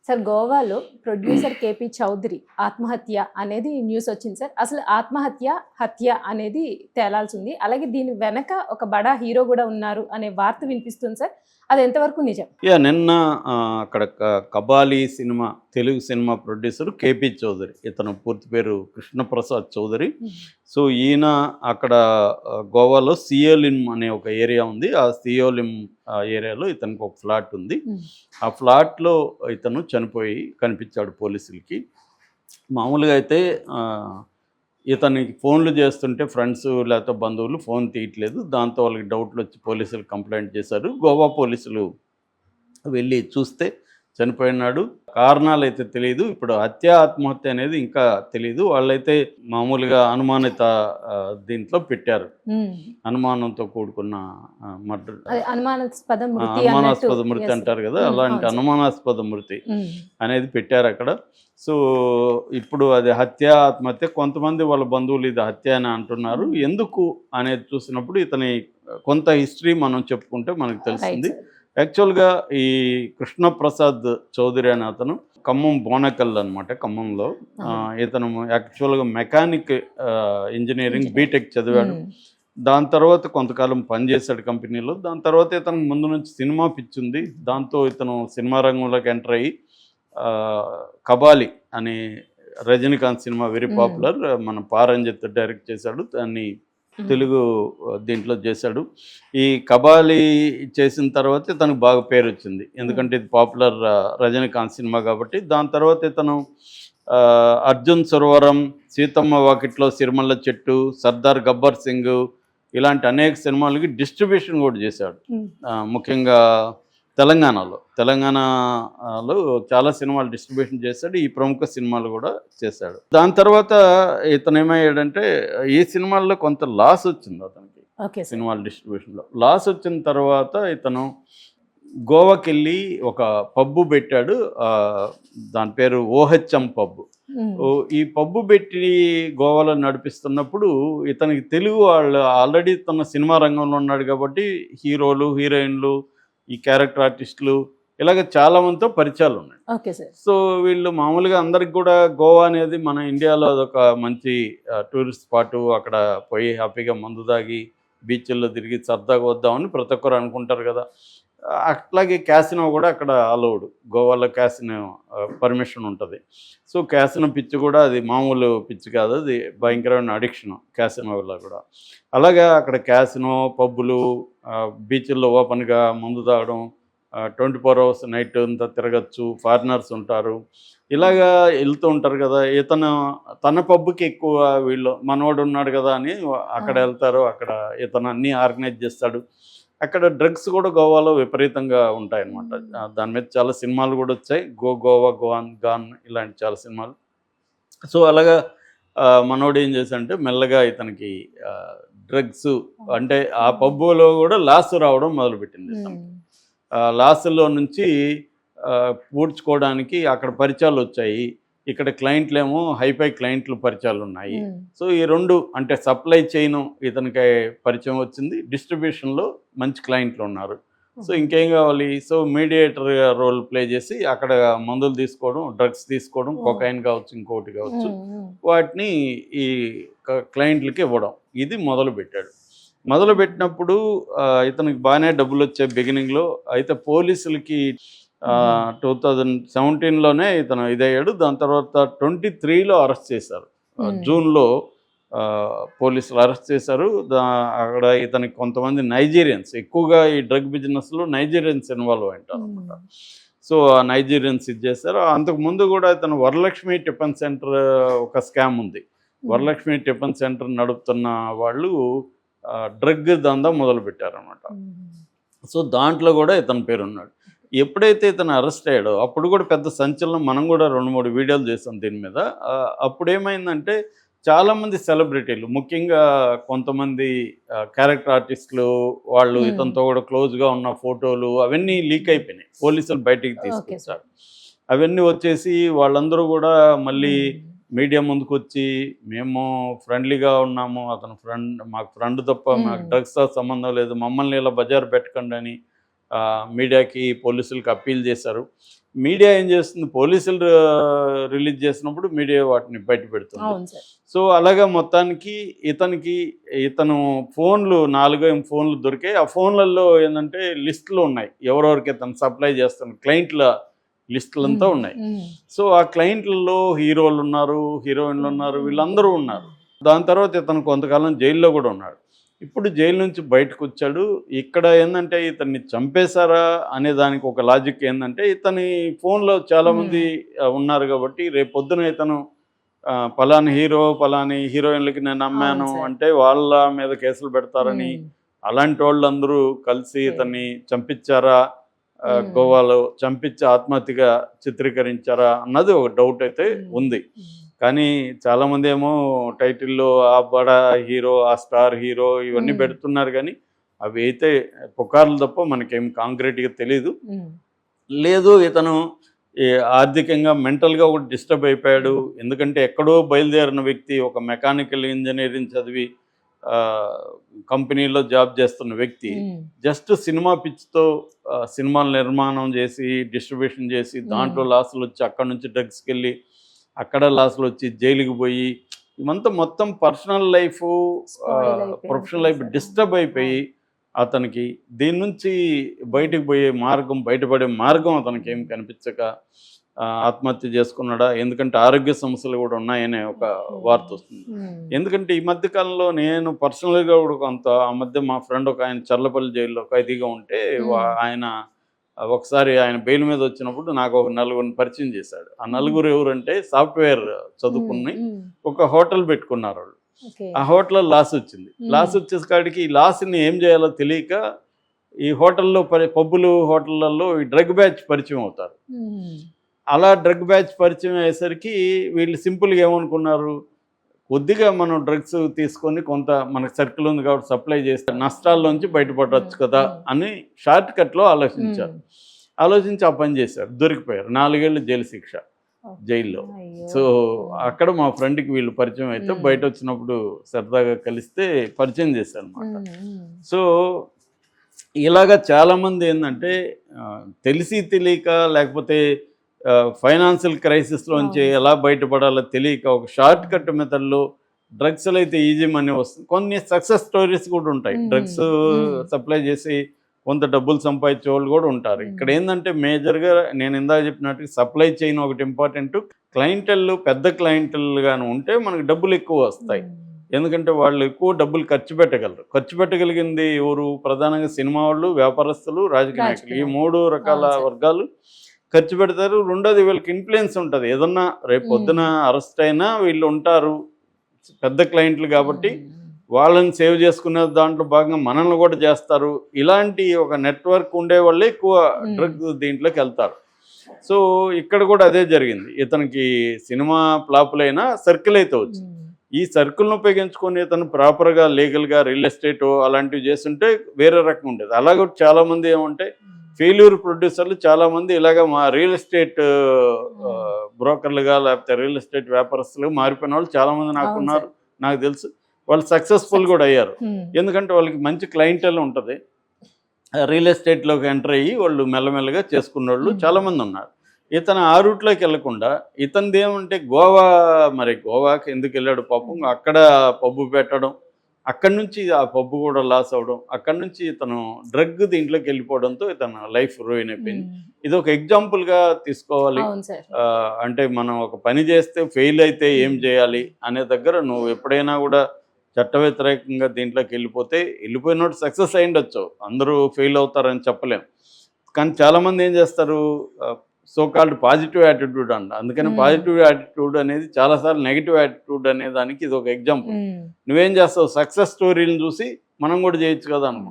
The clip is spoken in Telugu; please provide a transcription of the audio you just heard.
సార్ గోవాలో ప్రొడ్యూసర్ కేపీ చౌదరి ఆత్మహత్య అనేది న్యూస్ వచ్చింది సార్. అసలు ఆత్మహత్య, హత్య అనేది తేలాల్సి ఉంది. అలాగే దీని వెనక ఒక బడా హీరో కూడా ఉన్నారు అనే వార్త వినిపిస్తుంది సార్. అది ఎంతవరకు నిజం? నిన్న అక్కడ కబాలీ సినిమా, తెలుగు సినిమా ప్రొడ్యూసర్ కేపీ చౌదరి. ఇతను పూర్తి పేరు కృష్ణప్రసాద్ చౌదరి. సో ఈయన అక్కడ గోవాలో సియోలిమ్ అనే ఒక ఏరియా ఉంది. ఆ సియోలిమ్ ఏరియాలో ఇతనికి ఒక ఫ్లాట్ ఉంది. ఆ ఫ్లాట్లో ఇతను చనిపోయి కనిపించాడు పోలీసులకి. మామూలుగా అయితే ఇతనికి ఫోన్లు చేస్తుంటే ఫ్రెండ్స్ లేకపోతే బంధువులు ఫోన్ తీయట్లేదు. దాంతో వాళ్ళకి డౌట్లు వచ్చి పోలీసులు కంప్లైంట్ చేశారు. గోవా పోలీసులు వెళ్ళి చూస్తే చనిపోయినాడు. కారణాలు అయితే తెలియదు. ఇప్పుడు ఆత్మహత్య అనేది ఇంకా తెలియదు. వాళ్ళైతే మామూలుగా అనుమానిత దీంట్లో పెట్టారు. అనుమానంతో కూడుకున్న మర్డర్, అనుమానాస్పద మృతి అంటారు కదా, అలాంటి అనుమానాస్పద మృతి అనేది పెట్టారు అక్కడ. సో ఇప్పుడు అది ఆత్మహత్య. కొంతమంది వాళ్ళ బంధువులు ఇది హత్య అని అంటున్నారు. ఎందుకు అనేది చూసినప్పుడు ఇతని కొంత హిస్టరీ మనం చెప్పుకుంటే మనకు తెలిసింది. యాక్చువల్గా ఈ కృష్ణప్రసాద్ చౌదరి అనే అతను ఖమ్మం బోనకల్ అనమాట, ఖమ్మంలో. ఇతను యాక్చువల్గా మెకానిక్ ఇంజనీరింగ్ బీటెక్ చదివాడు. దాని తర్వాత కొంతకాలం పనిచేశాడు కంపెనీలో. దాని తర్వాత ఇతనికి ముందు నుంచి సినిమా పిచ్చింది. దాంతో ఇతను సినిమా రంగంలోకి ఎంటర్ అయ్యి కబాలి అనే రజనీకాంత్ సినిమా వెరీ పాపులర్, మన పారంజిత్ డైరెక్ట్ చేశాడు. దాన్ని తెలుగు దీంట్లో చేశాడు. ఈ కబాలి చేసిన తర్వాత తనకు బాగా పేరు వచ్చింది, ఎందుకంటే ఇది పాపులర్ రజనీకాంత్ సినిమా కాబట్టి. దాని తర్వాత ఇతను అర్జున్ సరోవరం, సీతమ్మ వాకిట్లో సిరిమల్ల చెట్టు, సర్దార్ గబ్బర్ సింగ్ ఇలాంటి అనేక సినిమాలకి డిస్ట్రిబ్యూషన్ కూడా చేశాడు. ముఖ్యంగా తెలంగాణలో చాలా సినిమాలు డిస్ట్రిబ్యూషన్ చేశాడు. ఈ ప్రముఖ సినిమాలు కూడా చేశాడు. దాని తర్వాత ఇతను ఏమయ్యాడంటే ఈ సినిమాల్లో కొంత లాస్ వచ్చింది అతనికి. సినిమాల డిస్ట్రిబ్యూషన్లో లాస్ వచ్చిన తర్వాత ఇతను గోవాకి వెళ్ళి ఒక పబ్బు పెట్టాడు. దాని పేరు ఓహెచ్ఎం పబ్బు. ఈ పబ్బు పెట్టి గోవాలో నడిపిస్తున్నప్పుడు ఇతనికి తెలుగు వాళ్ళు ఆల్రెడీ తన సినిమా రంగంలో ఉన్నాడు కాబట్టి హీరోలు, హీరోయిన్లు, ఈ క్యారెక్టర్ ఆర్టిస్టులు ఇలాగ చాలా మందితో పరిచయాలు ఉన్నాయి. సో వీళ్ళు మామూలుగా అందరికి కూడా గోవా అనేది మన ఇండియాలో అదొక మంచి టూరిస్ట్ స్పాటు. అక్కడ పోయి హ్యాపీగా మందు తాగి బీచ్ల్లో తిరిగి సరదాగా వద్దామని ప్రతి ఒక్కరు అనుకుంటారు కదా. అట్లాగే క్యాసినో కూడా అక్కడ అలౌడ్. గోవాలో క్యాసినో పర్మిషన్ ఉంటుంది. సో క్యాసినో పిచ్చి కూడా అది మామూలు పిచ్చి కాదు, అది భయంకరమైన అడిక్షన్ క్యాసినోలో కూడా. అలాగే అక్కడ క్యాసినో, పబ్బులు, బీచ్ల్లో ఓపెన్గా మందు తాగడం, 24 hours నైట్ అంతా తిరగచ్చు, ఫారినర్స్ ఉంటారు, ఇలాగా వెళ్తూ ఉంటారు కదా. ఇతను తన పబ్బుకి ఎక్కువ వీళ్ళు మనవాడు ఉన్నాడు కదా అని అక్కడ వెళ్తారు. అక్కడ ఇతను అన్నీ ఆర్గనైజ్ చేస్తాడు. అక్కడ డ్రగ్స్ కూడా గోవాలో విపరీతంగా ఉంటాయన్నమాట. దాని మీద చాలా సినిమాలు కూడా వచ్చాయి, గోవా గాన్ ఇలాంటి చాలా సినిమాలు. సో అలాగా మనోడు ఏం చేశాడంటే మెల్లగా ఇతనికి డ్రగ్స్ అంటే ఆ పబ్బులో కూడా లాస్ రావడం మొదలుపెట్టింది. లాస్లో నుంచి పూడ్చుకోవడానికి అక్కడ పరిచయాలు వచ్చాయి. ఇక్కడ క్లయింట్లేమో హైఫై క్లయింట్లు పరిచయాలు ఉన్నాయి. సో ఈ రెండు అంటే సప్లై చైన్ ఇతనికి పరిచయం వచ్చింది, డిస్ట్రిబ్యూషన్లో మంచి క్లయింట్లు ఉన్నారు. సో ఇంకేం కావాలి. సో మీడియేటర్ రోల్ ప్లే చేసి అక్కడ మందులు తీసుకోవడం, డ్రగ్స్ తీసుకోవడం, కొకైన్ కావచ్చు, ఇంకోటి కావచ్చు, వాటిని ఈ క్లయింట్లకి ఇవ్వడం, ఇది మొదలుపెట్టినప్పుడు ఇతనికి బాగానే డబ్బులు వచ్చాయి బిగినింగ్లో. అయితే పోలీసులకి 2017లోనే ఇతను ఇదయ్యాడు. దాని తర్వాత 2023లో అరెస్ట్ చేశారు. జూన్లో పోలీసులు అరెస్ట్ చేశారు. అక్కడ ఇతనికి కొంతమంది నైజీరియన్స్, ఎక్కువగా ఈ డ్రగ్ బిజినెస్లో నైజీరియన్స్ ఇన్వాల్వ్ అయింటారు అనమాట. సో ఆ నైజీరియన్స్ ఇది చేశారు. అంతకుముందు కూడా ఇతను వరలక్ష్మి టిఫిన్ సెంటర్ ఒక స్కామ్ ఉంది. వరలక్ష్మి టిఫిన్ సెంటర్ నడుపుతున్న వాళ్ళు డ్రగ్ దందా మొదలుపెట్టారనమాట. సో దాంట్లో కూడా ఇతని పేరు ఉన్నాడు. ఎప్పుడైతే ఇతను అరెస్ట్ అయ్యాడో అప్పుడు కూడా పెద్ద సంచలనం, మనం కూడా 2-3 వీడియోలు చేసాం దీని మీద. అప్పుడు ఏమైందంటే చాలామంది సెలబ్రిటీలు, ముఖ్యంగా కొంతమంది క్యారెక్టర్ ఆర్టిస్టులు వాళ్ళు ఇతనితో కూడా క్లోజ్గా ఉన్న ఫోటోలు అవన్నీ లీక్ అయిపోయినాయి. పోలీసులు బయటికి తీసుకొచ్చారు. అవన్నీ వచ్చేసి వాళ్ళందరూ కూడా మళ్ళీ మీడియా ముందుకు వచ్చి మేము ఫ్రెండ్లీగా ఉన్నాము, అతను మాకు ఫ్రెండ్ తప్ప మాకు డ్రగ్స్తో సంబంధం లేదు, మమ్మల్ని ఇలా బజారు పెట్టకండి అని మీడియాకి పోలీసులకు అప్పీల్ చేశారు. మీడియా ఏం చేస్తుంది, పోలీసులు రిలీజ్ చేసినప్పుడు మీడియా వాటిని బయట పెడుతుంది. అవును సార్. సో అలాగా మొత్తానికి ఇతను ఫోన్లు 4 ఫోన్లు దొరికాయి. ఆ ఫోన్లలో ఏంటంటే లిస్టులు ఉన్నాయి, ఎవరెవరికి ఇతను సప్లై చేస్తున్న క్లయింట్ల లిస్టులంతా ఉన్నాయి. సో ఆ క్లయింట్లలో హీరోలు ఉన్నారు, హీరోయిన్లు ఉన్నారు, వీళ్ళందరూ ఉన్నారు. దాని తర్వాత ఇతను కొంతకాలం జైల్లో కూడా ఉన్నాడు. ఇప్పుడు జైలు నుంచి బయటకు వచ్చాడు. ఇక్కడ ఏంటంటే ఇతన్ని చంపేశారా అనే దానికి ఒక లాజిక్ ఏంటంటే, ఇతని ఫోన్లో చాలామంది ఉన్నారు కాబట్టి రేపు పొద్దున ఇతను పలాని హీరో పలాని హీరోయిన్లకి నేను అమ్మాను అంటే వాళ్ళ మీద కేసులు పెడతారని, అలాంటి వాళ్ళందరూ కలిసి ఇతన్ని చంపించారా, గోవాలో చంపించి ఆత్మహత్యగా చిత్రీకరించారా అన్నది ఒక డౌట్ అయితే ఉంది. కానీ చాలామంది ఏమో టైటిల్లో ఆ బడా హీరో, ఆ స్టార్ హీరో ఇవన్నీ పెడుతున్నారు, కానీ అవి అయితే పుకార్లు తప్ప మనకేం కాంక్రీట్గా తెలీదు. లేదు ఇతను ఆర్థికంగా మెంటల్గా ఒకటి డిస్టర్బ్ అయిపోయాడు. ఎందుకంటే ఎక్కడో బయలుదేరిన వ్యక్తి, ఒక మెకానికల్ ఇంజనీరింగ్ చదివి కంపెనీలో జాబ్ చేస్తున్న వ్యక్తి జస్ట్ సినిమా పిచ్చితో సినిమాలు నిర్మాణం చేసి డిస్ట్రిబ్యూషన్ చేసి దాంట్లో లాసులు వచ్చి అక్కడి నుంచి డ్రగ్స్కి వెళ్ళి అక్కడ లాసులు వచ్చి జైలుకి పోయి ఇవంతా మొత్తం personal life professional life disturb అయిపోయి అతనికి దీని నుంచి బయటపడే మార్గం అతనికి ఏం కనిపించక ఆత్మహత్య చేసుకున్నాడా, ఎందుకంటే ఆరోగ్య సమస్యలు కూడా ఉన్నాయనే ఒక వార్త వస్తుంది. ఎందుకంటే ఈ మధ్య కాలంలో నేను పర్సనల్గా కూడా కొంత ఆ మధ్య మా ఫ్రెండ్ ఒక ఆయన చర్లపల్లి జైల్లో ఖైదీగా ఉంటే ఆయన ఒకసారి ఆయన బెయిల్ మీద వచ్చినప్పుడు నాకు ఒక 4 పరిచయం చేశాడు. ఆ 4 ఎవరంటే సాఫ్ట్వేర్ చదువుకుని ఒక హోటల్ పెట్టుకున్నారు వాళ్ళు. ఆ హోటల్లో లాస్ వచ్చింది. లాస్ వచ్చేసరికి ఈ లాస్ని ఏం చేయాలో తెలియక ఈ హోటల్లో పబ్బులు హోటళ్లలో ఈ డ్రగ్ బ్యాచ్ పరిచయం అవుతారు. అలా డ్రగ్ బ్యాచ్ పరిచయం అయ్యేసరికి వీళ్ళు సింపుల్గా ఏమనుకున్నారు, కొద్దిగా మనం డ్రగ్స్ తీసుకొని కొంత మనకు సర్కిల్ ఉంది కాబట్టి సప్లై చేస్తే నష్టాల్లోంచి బయటపడవచ్చు కదా అని షార్ట్ కట్లో ఆలోచించి ఆ పని చేశారు. దొరికిపోయారు. 4 ఏళ్ళు జైలు శిక్ష జైల్లో. సో అక్కడ మా ఫ్రెండ్కి వీళ్ళు పరిచయం అయితే బయట వచ్చినప్పుడు సరదాగా కలిస్తే పరిచయం చేశారు అనమాట. సో ఇలాగా చాలామంది ఏంటంటే తెలిసి తెలియక లేకపోతే ఫైనాన్షియల్ క్రైసిస్లోంచి ఎలా బయటపడాలో తెలియక ఒక షార్ట్ కట్ మెథడ్లో డ్రగ్స్లో అయితే ఈజీ మనీ వస్తుంది. కొన్ని సక్సెస్ స్టోరీస్ కూడా ఉంటాయి. డ్రగ్స్ సప్లై చేసి కొంత డబ్బులు సంపాదించే వాళ్ళు కూడా ఉంటారు. ఇక్కడ ఏంటంటే మేజర్గా నేను ఇందాక చెప్పినట్టు సప్లై చైన్ ఒకటి ఇంపార్టెంట్. క్లయింటెల్ పెద్ద క్లయింటెల్గాను ఉంటే మనకు డబ్బులు ఎక్కువ వస్తాయి. ఎందుకంటే వాళ్ళు ఎక్కువ డబ్బులు ఖర్చు పెట్టగలరు. ఖర్చు పెట్టగలిగింది ఎవరు? ప్రధానంగా సినిమా వాళ్ళు, వ్యాపారస్తులు, రాజకీయ నాయకులు. ఈ 3 రకాల వర్గాలు ఖర్చు పెడతారు. రెండోది వీళ్ళకి ఇన్ఫ్లుయెన్స్ ఉంటుంది. ఏదన్నా రేపు పొద్దున అరెస్ట్ అయినా వీళ్ళు ఉంటారు, పెద్ద క్లయింట్లు కాబట్టి వాళ్ళని సేవ్ చేసుకునే దాంట్లో భాగంగా మనల్ని కూడా చేస్తారు. ఇలాంటి ఒక నెట్వర్క్ ఉండే వాళ్ళే ఎక్కువ డ్రగ్ దీంట్లోకి వెళ్తారు. సో ఇక్కడ కూడా అదే జరిగింది. ఇతనికి సినిమా ఫ్లాపులైనా సర్కిల్ అయితే వచ్చింది. ఈ సర్కిల్ను ఉపయోగించుకొని ఇతను ప్రాపర్గా లీగల్గా రియల్ ఎస్టేట్ అలాంటివి చేస్తుంటే వేరే రకం ఉండేది. అలాగే చాలామంది ఏమంటే ఫెయిల్యూర్ ప్రొడ్యూసర్లు చాలామంది ఇలాగ మా రియల్ ఎస్టేట్ బ్రోకర్లుగా లేకపోతే రియల్ ఎస్టేట్ వ్యాపారస్తులుగా మారిపోయిన వాళ్ళు చాలామంది నాకున్నారు, నాకు తెలుసు. వాళ్ళు సక్సెస్ఫుల్ కూడా అయ్యారు. ఎందుకంటే వాళ్ళకి మంచి క్లయింటెల్ ఉంటుంది. రియల్ ఎస్టేట్లోకి ఎంటర్ అయ్యి వాళ్ళు మెల్లమెల్లగా చేసుకున్న వాళ్ళు చాలామంది ఉన్నారు. ఇతను ఆ రూట్లోకి వెళ్లకుండా ఇతనిది ఏమంటే గోవాకి ఎందుకు వెళ్ళాడు పాపం, అక్కడ పబ్బు పెట్టడం, అక్కడి నుంచి ఆ పబ్బు కూడా లాస్ అవ్వడం, అక్కడి నుంచి ఇతను డ్రగ్ దీంట్లోకి వెళ్ళిపోవడంతో ఇతను లైఫ్ రూయిన్ అయిపోయింది. ఇది ఒక ఎగ్జాంపుల్గా తీసుకోవాలి. అంటే మనం ఒక పని చేస్తే ఫెయిల్ అయితే ఏం చేయాలి అనే దగ్గర నువ్వు ఎప్పుడైనా కూడా చట్ట వ్యతిరేకంగా దీంట్లోకి వెళ్ళిపోయినట్టు సక్సెస్ అయ్యిండొచ్చు. అందరూ ఫెయిల్ అవుతారని చెప్పలేం. కానీ చాలామంది ఏం చేస్తారు, సో కాల్డ్ పాజిటివ్ యాటిట్యూడ్ అంట. అందుకని పాజిటివ్ యాటిట్యూడ్ అనేది చాలాసార్లు నెగిటివ్ యాటిట్యూడ్ అనే దానికి ఇది ఒక ఎగ్జాంపుల్. నువ్వేం చేస్తావు, సక్సెస్ స్టోరీని చూసి మనం కూడా చేయొచ్చు కదా అనుకుంటా.